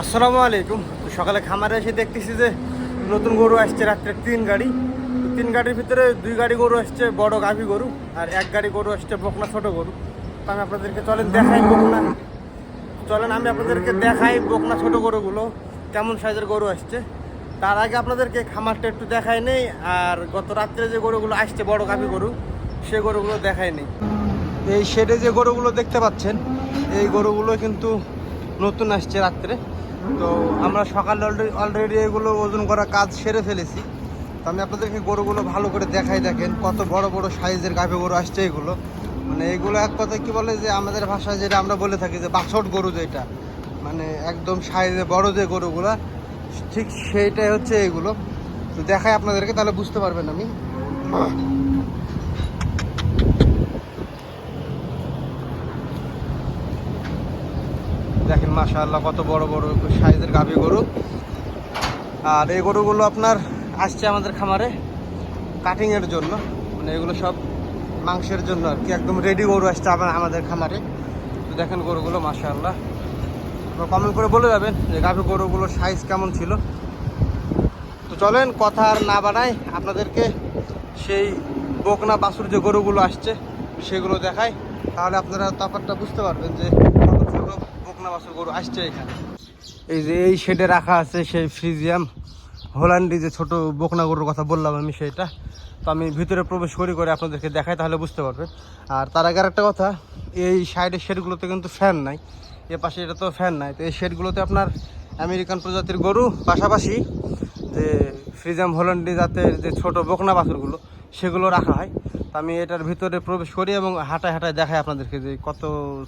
আসসালামু আলাইকুম। সকালে খামারে এসে দেখতেছি যে নতুন গরু আসছে রাত্রে 3 গাড়ি। 3 গাড়ির ভিতরে 2 গাড়ি গরু আসছে বড় গাভী গরু, আর 1 গাড়ি গরু আসছে বকনা ছোট গরু। তো আমি আপনাদেরকে আমি আপনাদেরকে দেখাই বকনা ছোট গরুগুলো কেমন সাইজের গরু আসছে। তার আগে আপনাদেরকে খামারটা একটু দেখাই নেই, আর গত রাত্রে যে গরুগুলো আসছে বড় গাভী গরু, সে গরুগুলো দেখাই নেই। এই শেডে যে গরুগুলো দেখতে পাচ্ছেন, এই গরুগুলো কিন্তু নতুন আসছে রাত্রে। তো আমরা সকালে অলরেডি এগুলো ওজন করা কাজ সেরে ফেলেছি। তো আমি আপনাদেরকে গরুগুলো ভালো করে দেখাই, দেখেন কত বড় বড় সাইজের গাভী গরু আসছে এগুলো। মানে এগুলো এক কথায় কি বলে যে আমাদের ভাষায় যেটা আমরা বলে থাকি যে বাছট গরু, যেটা মানে একদম সাইজে বড় যে গরুগুলা, ঠিক সেইটাই হচ্ছে এগুলো। তো দেখাই আপনাদেরকে, তাহলে বুঝতে পারবেন। আমি দেখেন মাশাআল্লাহ কত বড় বড় সাইজের গাভী গরু। আর এই গরুগুলো আপনার আসছে আমাদের খামারে কাটিংয়ের জন্য, মানে এগুলো সব মাংসের জন্য আর কি, একদম রেডি গরু আসছে আমাদের খামারে। তো দেখেন গরুগুলো মাশাআল্লাহ, কমেন্ট করে বলে যাবেন যে গাভী গরুগুলোর সাইজ কেমন ছিল। তো চলেন কথা আর না বাড়াই, আপনাদেরকে সেই বকনা বাছুর যে গরুগুলো আসছে সেগুলো দেখাই, তাহলে আপনারা তফাৎটা বুঝতে পারবেন যে কত ছোট বকনা বাছুর গরু আসছে এখানে। এই যে এই শেডে রাখা আছে সেই ফ্রিজিয়াম হোল্যান্ডি যে ছোট বকনা গরুর কথা বললাম আমি, সেইটা। তো আমি ভিতরে প্রবেশ করে আপনাদেরকে দেখাই, তাহলে বুঝতে পারবেন। আর তার আগে একটা কথা, এই সাইডের শেডগুলোতে কিন্তু ফ্যান নাই, এ পাশে এটা তো ফ্যান নাই। তো এই শেডগুলোতে আপনার আমেরিকান প্রজাতির গরু, পাশাপাশি যে ফ্রিজিয়াম হোল্যান্ডি জাতের যে ছোট বকনা বাছুরগুলো সেগুলো রাখা হয়। তো আমি এটার ভিতরে প্রবেশ করি এবং হাঁটায় হাঁটায় দেখাই আপনাদেরকে যে কত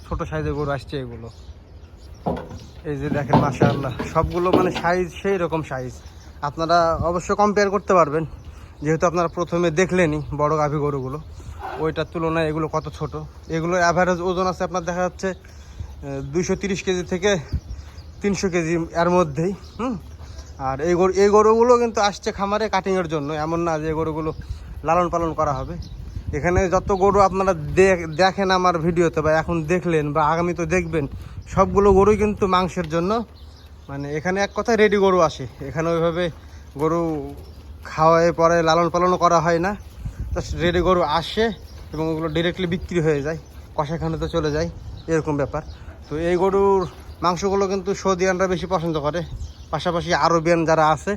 ছোট সাইজের গরু আসছে এগুলো। এই যে দেখেন মাশাআল্লাহ, সবগুলো মানে সাইজ সেই রকম সাইজ। আপনারা অবশ্য কম্পেয়ার করতে পারবেন, যেহেতু আপনারা প্রথমে দেখলেনই বড় গাভী গরুগুলো, ওইটার তুলনায় এগুলো কত ছোট। এগুলোর অ্যাভারেজ ওজন আছে আপনার দেখা যাচ্ছে 230 কেজি থেকে 300 কেজি এর মধ্যেই। আর এই গরুগুলো কিন্তু আসছে খামারে কাটিংয়ের জন্য, এমন না যে গরুগুলো লালন পালন করা হবে। এখানে যত গরু আপনারা দেখেন আমার ভিডিওতে, বা এখন দেখলেন বা আগামী তো দেখবেন, সবগুলো গরুই কিন্তু মাংসের জন্য। মানে এখানে এক কথায় রেডি গরু আসে, এখানে ওইভাবে গরু খাওয়ায় পরে লালন পালনও করা হয় না। জাস্ট রেডি গরু আসে এবং ওগুলো ডিরেক্টলি বিক্রি হয়ে যায়, কষাখানেতে চলে যায়, এরকম ব্যাপার। তো এই গরুর মাংসগুলো কিন্তু সৌদিয়ানরা বেশি পছন্দ করে, পাশাপাশি আরবিয়ান যারা আছে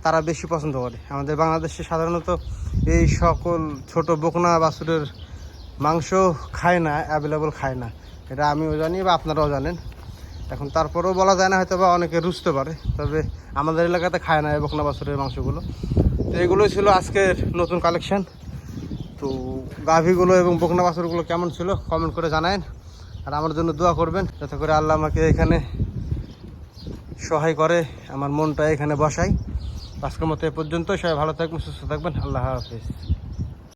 তারা বেশি পছন্দ করে। আমাদের বাংলাদেশে সাধারণত এই সকল ছোট বকনা বাছুরের মাংস খায় না, অ্যাভেলেবল খায় না, এটা আমিও জানি বা আপনারাও জানেন। এখন তারপরেও বলা যায় না, হয়তো বা অনেকে রুচতে পারে, তবে আমাদের এলাকাতে খায় না এই বকনা বাছুরের মাংসগুলো। তো এগুলোই ছিল আজকের নতুন কালেকশান। তো গাভীগুলো এবং বকনা বাছুরগুলো কেমন ছিল কমেন্ট করে জানায়েন, আর আমার জন্য দোয়া করবেন যাতে করে আল্লাহ আমাকে এখানে সহায় করে, আমার মনটা এখানে বসাই। আজকের মতো এ পর্যন্ত। সবাই ভালো থাকবেন, সুস্থ থাকবেন। আল্লাহ হাফেজ।